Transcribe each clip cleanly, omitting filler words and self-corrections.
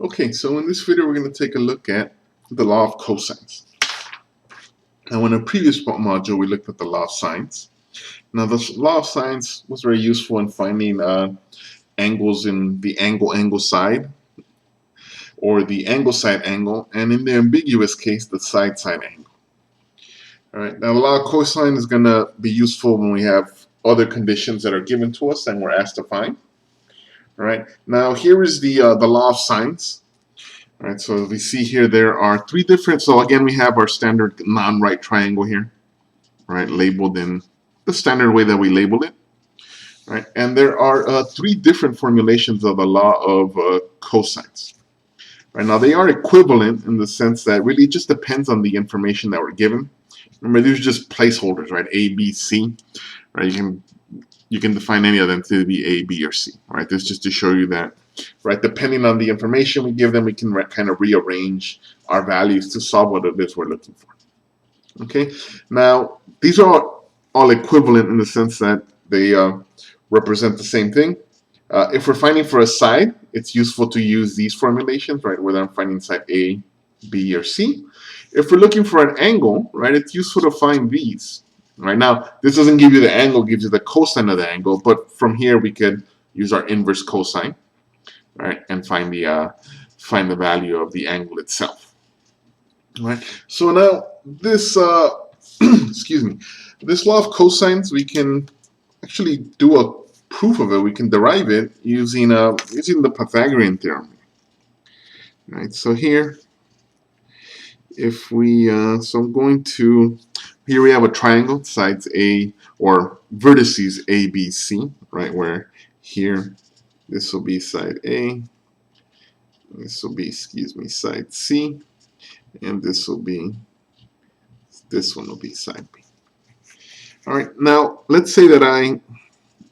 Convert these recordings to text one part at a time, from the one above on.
Okay, so in this video we're going to take a look at the law of cosines. Now in a previous module we looked at the law of sines. Now the law of sines was very useful in finding angles in the angle side or the angle side angle, and in the ambiguous case the side angle. Alright, now the law of cosine is going to be useful when we have other conditions that are given to us and we're asked to find. Alright, now here is the law of sines. All right, so we see here there are three different, so again we have our standard non-right triangle here, right, labeled in the standard way that we labeled it. Right, and there are three different formulations of the law of cosines. Right, now they are equivalent in the sense that really it just depends on the information that we're given. Remember, these are just placeholders, right? A, B, C. Right, you can define any of them to be A, B, or C. Right, this is just to show you that, right, depending on the information we give them, we can kind of rearrange our values to solve what it is we're looking for. Okay, now these are all equivalent in the sense that they represent the same thing. If we're finding for a side, it's useful to use these formulations, right, whether I'm finding side A, B, or C. If we're looking for an angle, right, it's useful to find these. Right, now, this doesn't give you the angle, it gives you the cosine of the angle, but from here we could use our inverse cosine, right, and find the value of the angle itself. Right. So now this excuse me, this law of cosines, we can actually do a proof of it. We can derive it using the Pythagorean theorem. Right. So here, if we so I'm going to, here we have a triangle, sides A, or vertices A, B, C, right, where here this will be side A, this will be, side C, and this one will be side B. All right, now let's say that I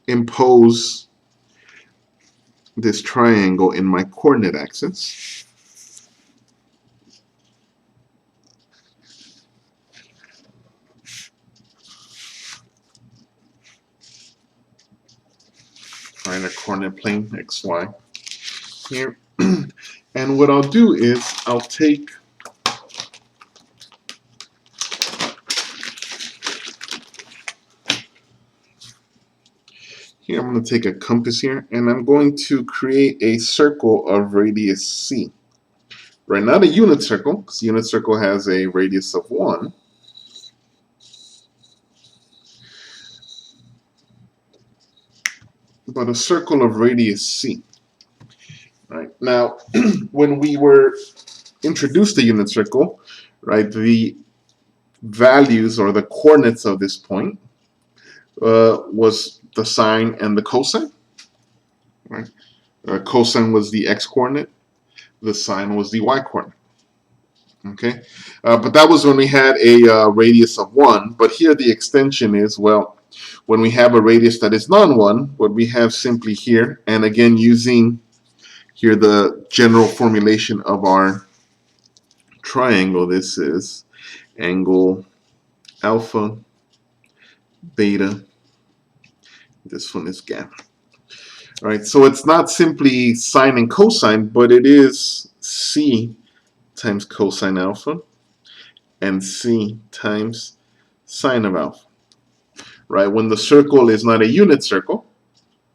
impose this triangle in my coordinate axis. All right, a coordinate plane, XY here. And what I'll do is I'll take here, I'm going to take a compass here, and I'm going to create a circle of radius C. Right, not a unit circle, because unit circle has a radius of 1. But a circle of radius C. Right, now, when we were introduced to unit circle, right, the values or the coordinates of this point was the sine and the cosine. Right, cosine was the x coordinate, the sine was the y coordinate. Okay, but that was when we had a radius of 1. But here the extension is, well, when we have a radius that is non-1, what we have simply here, and again using here the general formulation of our triangle, this is angle alpha, beta, this one is gamma. All right, so it's not simply sine and cosine, but it is C times cosine alpha and C times sine of alpha. Right, when the circle is not a unit circle,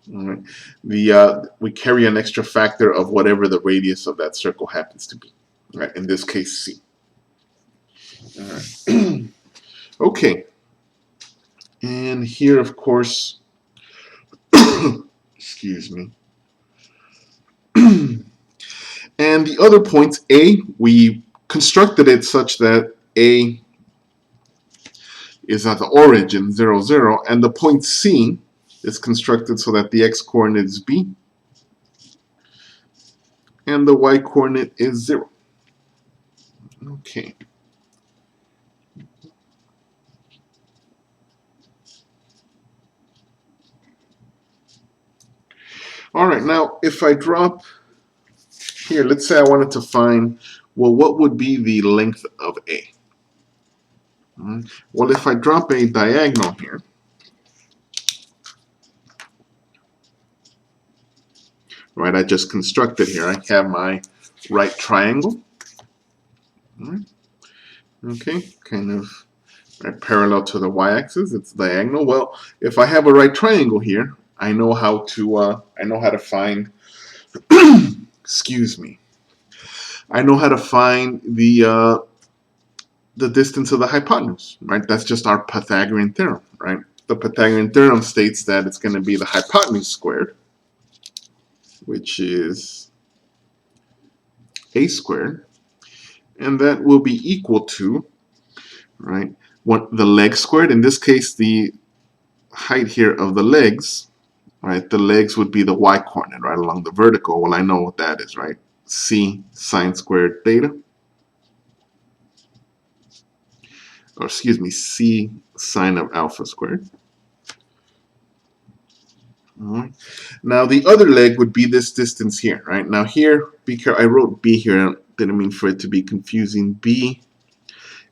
right, we carry an extra factor of whatever the radius of that circle happens to be. Right, in this case, C. All right. Okay, and here, of course, excuse me. And the other points, A, we constructed it such that A is at the origin, 0, 0, and the point C is constructed so that the x coordinate is B and the y coordinate is 0. Okay. All right, now if I drop here, let's say I wanted to find, well, what would be the length of A? Well, if I drop a diagonal here, right, I just constructed here, I have my right triangle. All right. Okay, kind of right, parallel to the y-axis. It's diagonal. Well, if I have a right triangle here, I know how to find. Excuse me. I know how to find the distance of the hypotenuse. Right. That's just our Pythagorean theorem. Right. The Pythagorean theorem states that it's going to be the hypotenuse squared, which is a squared, and that will be equal to, right, what the leg squared. In this case, the height here of the legs, right, the legs would be the y-coordinate, right, along the vertical. Well, I know what that is, right? C sine squared theta, or excuse me, C sine of alpha squared. All right. Now the other leg would be this distance here, right? Now here, I wrote B here. I didn't mean for it to be confusing. B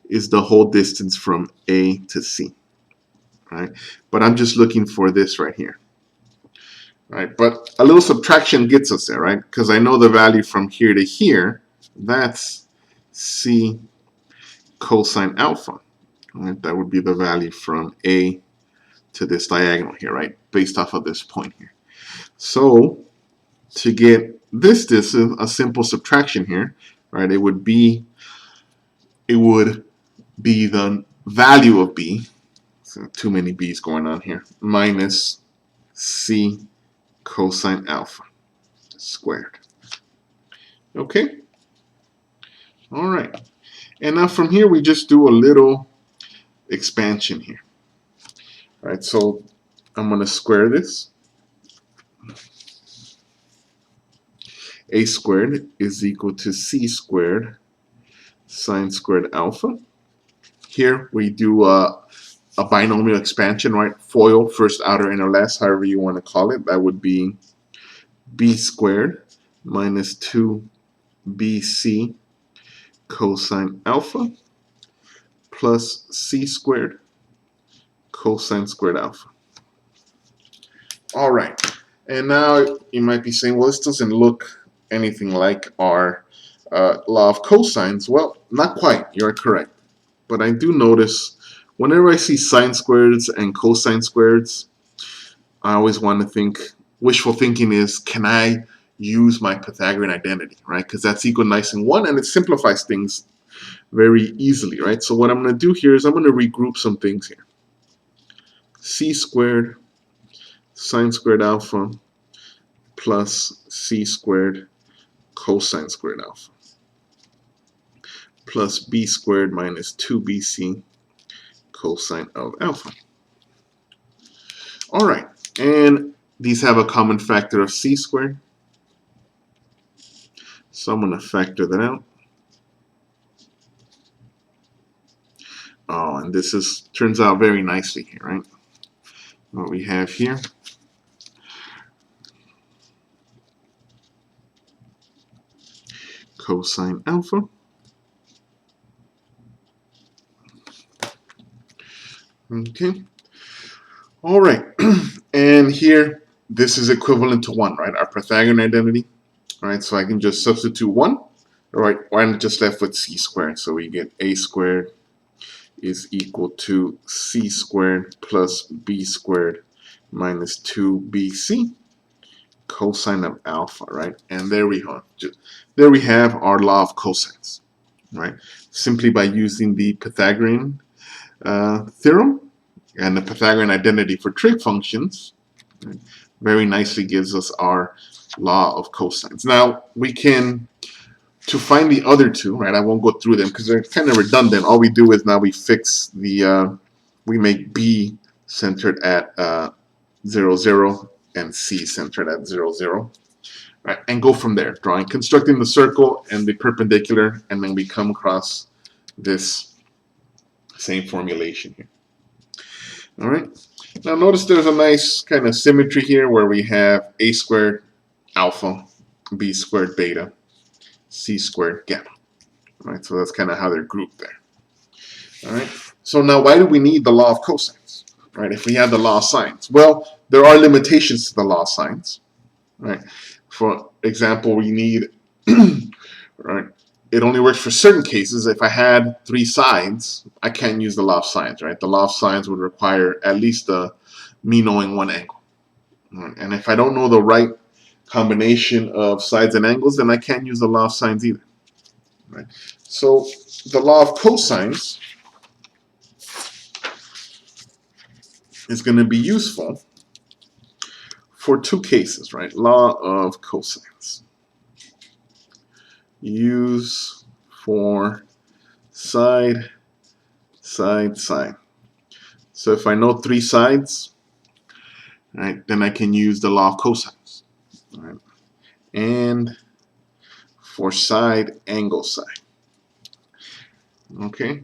is the whole distance from A to C, right? But I'm just looking for this right here, right? But a little subtraction gets us there, right? Because I know the value from here to here, that's C cosine alpha, right? That would be the value from A to this diagonal here, right? Based off of this point here. So to get this distance, a simple subtraction here, right? It would be the value of B, so too many B's going on here, minus C cosine alpha squared. Okay? All right. And now from here, we just do a little expansion here. All right, so I'm going to square this. A squared is equal to C squared sine squared alpha. Here we do a binomial expansion, right? FOIL, first, outer, inner, last, however you want to call it. That would be B squared minus 2BC cosine alpha plus C squared cosine squared alpha. All right. And now you might be saying, well, this doesn't look anything like our law of cosines. Well, not quite. You're correct. But I do notice whenever I see sine squareds and cosine squareds, I always want to think, wishful thinking is, can I use my Pythagorean identity, right? Because that's equal nice and 1, and it simplifies things very easily, right? So what I'm going to do here is I'm going to regroup some things here. C squared sine squared alpha plus C squared cosine squared alpha plus B squared minus 2BC cosine of alpha. All right, and these have a common factor of C squared. So I'm going to factor that out. Oh, and this turns out very nicely here, right? What we have here, cosine alpha okay. All right, and here this is equivalent to 1, right? Our Pythagorean identity, right? So I can just substitute 1, right? I'm just left with C squared. So we get A squared is equal to C squared plus B squared minus 2BC cosine of alpha, right? And there we have our law of cosines, right? Simply by using the Pythagorean theorem and the Pythagorean identity for trig functions, right, very nicely gives us our law of cosines. Now we can, to find the other two, right, I won't go through them because they're kind of redundant. All we do is now we fix the, we make B centered at 0, 0 and C centered at 0, 0. Right, and go from there, constructing the circle and the perpendicular, and then we come across this same formulation here. All right, now notice there's a nice kind of symmetry here where we have A squared alpha, B squared beta, C squared gamma. All right, so that's kind of how they're grouped there. All right, so now why do we need the law of cosines? Right, if we have the law of sines? Well, there are limitations to the law of sines. Right. For example, we need right? It only works for certain cases. If I had three sides, I can't use the law of sines, right? The law of sines would require at least me knowing one angle. Right? And if I don't know the right combination of sides and angles, then I can't use the law of sines either. Right? So the law of cosines is going to be useful for two cases, right? Law of cosines. Use for side, side, side. So if I know three sides, right, then I can use the law of cosines. Right? And for side, angle, side. Okay.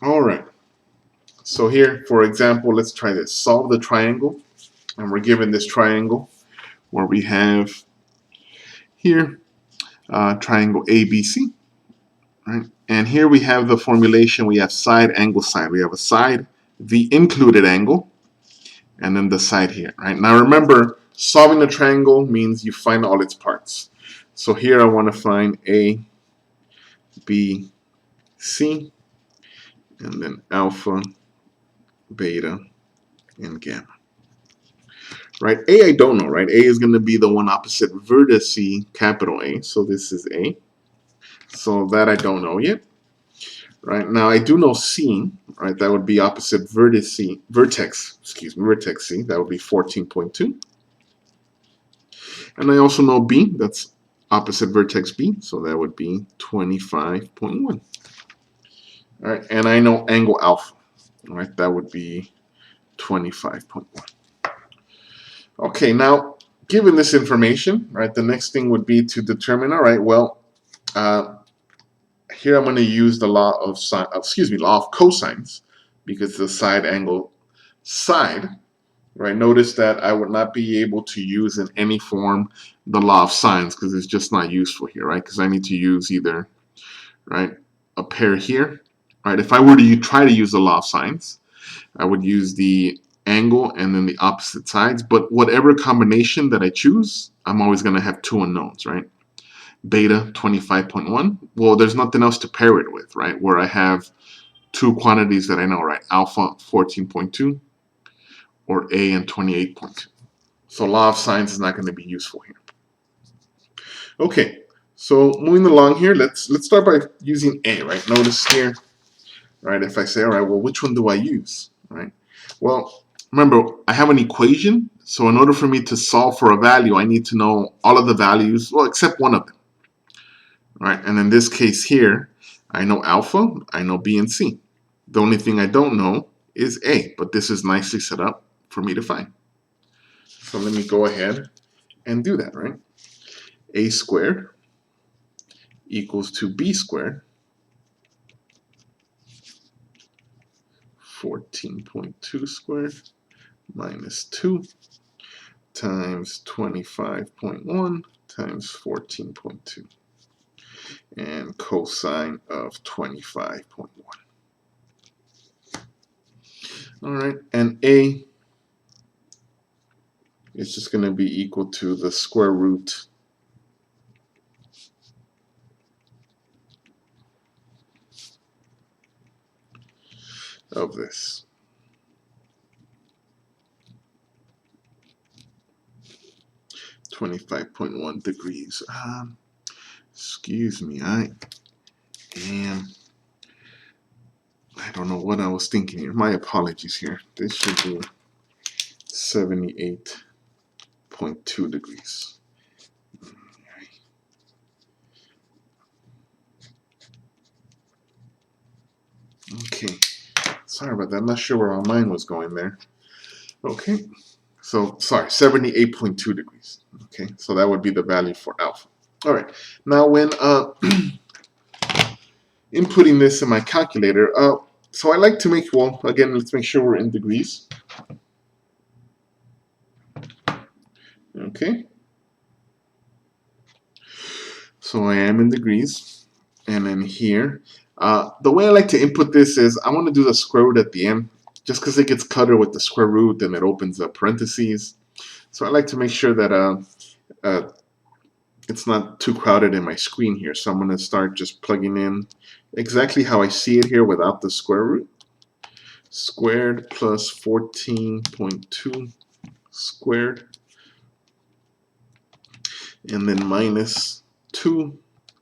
All right. So here, for example, let's try this. Solve the triangle. And we're given this triangle where we have here triangle ABC. Right? And here we have the formulation. We have side, angle, side. We have a side, the included angle, and then the side here. Right? Now remember, solving a triangle means you find all its parts. So here I want to find A, B, C, and then alpha, beta, and gamma. Right? A I don't know, right? A is going to be the one opposite vertice, capital A. So this is A. So that I don't know yet. Right? Now I do know C, right? That would be opposite vertex C. That would be 14.2. And I also know B, that's opposite vertex B, so that would be 25.1. All right, and I know angle alpha, right? That would be 25.1. Okay, now given this information, right, the next thing would be to determine, all right, well, here I'm going to use the law of cosines, because the side angle side, right? Notice that I would not be able to use in any form the law of sines because it's just not useful here, right? Because I need to use either, right, a pair here, right? If I were to try to use the law of sines, I would use the angle and then the opposite sides. But whatever combination that I choose, I'm always going to have two unknowns, right? Beta 25.1. Well, there's nothing else to pair it with, right? Where I have two quantities that I know, right? Alpha 14.2 or A and 28.2. So law of sines is not going to be useful here. Okay, so moving along here, let's start by using A, right? Notice here, right? If I say, all right, well, which one do I use, right? Well, remember, I have an equation, so in order for me to solve for a value, I need to know all of the values, well, except one of them, right? And in this case here, I know alpha, I know B and C. The only thing I don't know is A, but this is nicely set up for me to find. So let me go ahead and do that, right? A squared equals to B squared, 14.2 squared minus 2 times 25.1 times 14.2, and cosine of 25.1. All right, and A is just going to be equal to the square root of this. .1 degrees. Excuse me, I don't know what I was thinking here. My apologies here. This should be 78.2 degrees. Okay, sorry about that. I'm not sure where our mind was going there. Okay, so sorry, 78.2 degrees. Okay, so that would be the value for alpha. All right, now when inputting this in my calculator, so I like to make, well, again, let's make sure we're in degrees. Okay, so I am in degrees, and then here, the way I like to input this is I want to do the square root at the end, just because it gets cluttered with the square root and it opens up parentheses. So I like to make sure that it's not too crowded in my screen here. So I'm going to start just plugging in exactly how I see it here without the square root. Squared plus 14.2 squared, and then minus 2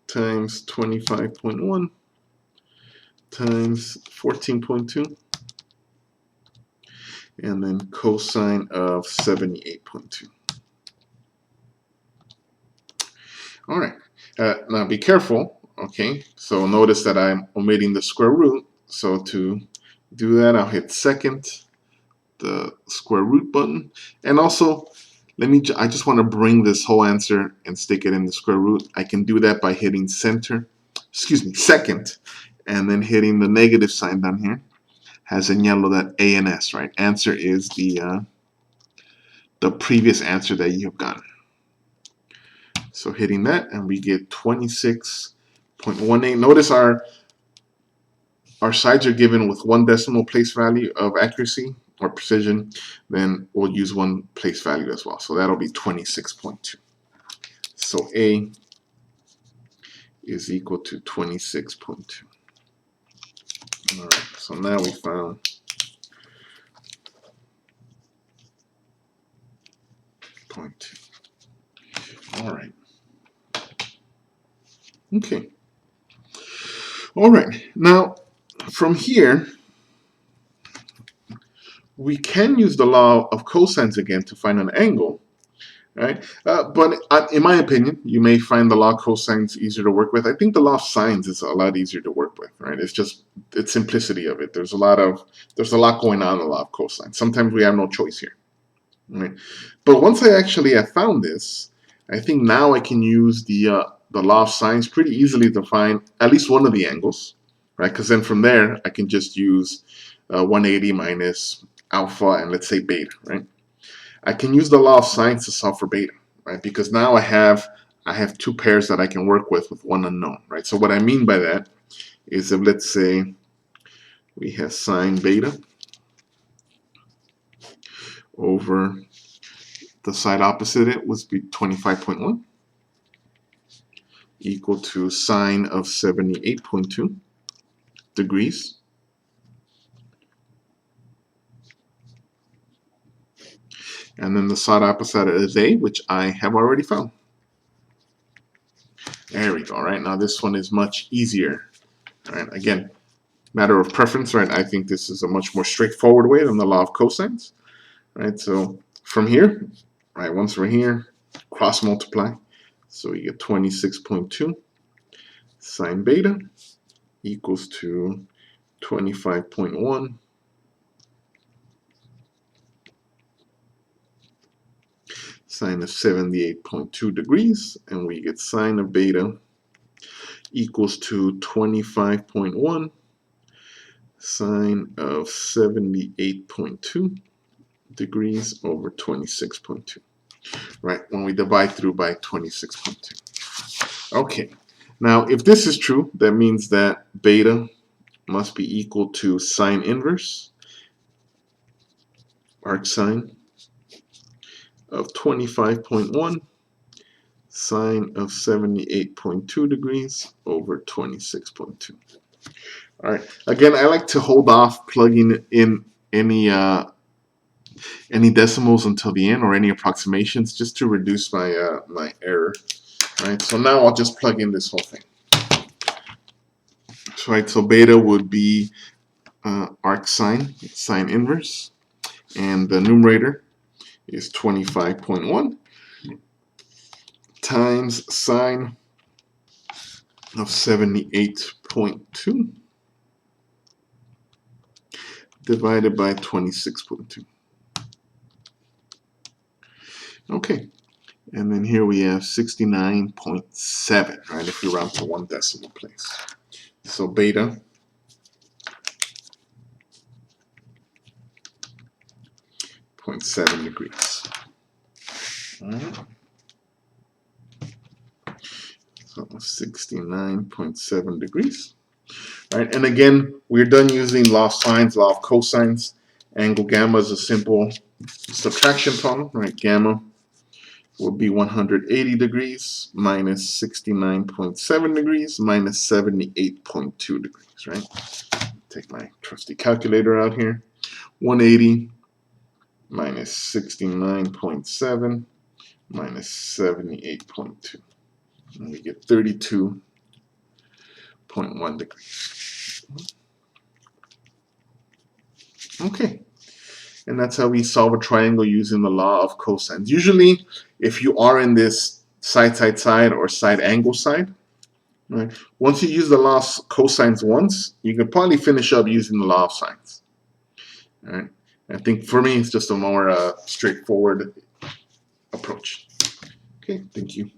times 25.1 times 14.2, and then cosine of 78.2. All right, now be careful, okay? So notice that I'm omitting the square root. So to do that, I'll hit second, the square root button, and also I just want to bring this whole answer and stick it in the square root. I can do that by hitting second, and then hitting the negative sign down here. Has in yellow that A and S, right? Answer is the previous answer that you have gotten. So hitting that, and we get 26.18. Notice our sides are given with 1 decimal place value of accuracy or precision. Then we'll use 1 place value as well. So that'll be 26.2. So A is equal to 26.2. All right, so now we found 0.2. All right. Okay. All right. Now, from here, we can use the law of cosines again to find an angle, right? But in my opinion, you may find the law of cosines easier to work with. I think the law of sines is a lot easier to work with, right? It's just the simplicity of it. There's a lot going on in the law of cosines. Sometimes we have no choice here, right? But once I have found this, I think now I can use the law of sines pretty easily to find at least one of the angles, right? Because then from there I can just use 180 minus alpha and let's say beta, right? I can use the law of sines to solve for beta, right? Because now I have 2 pairs that I can work with one unknown, right? So what I mean by that is if let's say we have sine beta over the side opposite it was be 25.1 equal to sine of 78.2 degrees. And then the side opposite is A, which I have already found. There we go, right? Now this one is much easier. All right, again, matter of preference, right? I think this is a much more straightforward way than the law of cosines, right? So from here, right, once we're here, cross multiply. So we get 26.2 sine beta equals to 25.1 sine of 78.2 degrees, and we get sine of beta equals to 25.1 sine of 78.2 degrees over 26.2. Right, when we divide through by 26.2. Okay, now if this is true, that means that beta must be equal to sine inverse arc sine of 25.1 sine of 78.2 degrees over 26.2. All right, again, I like to hold off plugging in any decimals until the end or any approximations just to reduce my my error. All right, so now I'll just plug in this whole thing. So, right, so beta would be arc sine inverse, and the numerator is 25.1 times sine of 78.2 divided by 26.2. Okay, and then here we have 69.7, right, if we round to 1 decimal place. So beta .7 degrees. All right. So 69.7 degrees. All right, and again, we're done using law of sines, law of cosines. Angle gamma is a simple subtraction problem, right? Gamma will be 180 degrees minus 69.7 degrees minus 78.2 degrees, right? Take my trusty calculator out here. 180 minus 69.7 minus 78.2. And we get 32.1 degrees. Okay. And that's how we solve a triangle using the law of cosines. Usually, if you are in this side, side, side, or side angle side, right, once you use the law of cosines once, you can probably finish up using the law of sines. All right. I think for me, it's just a more straightforward approach. Okay, thank you.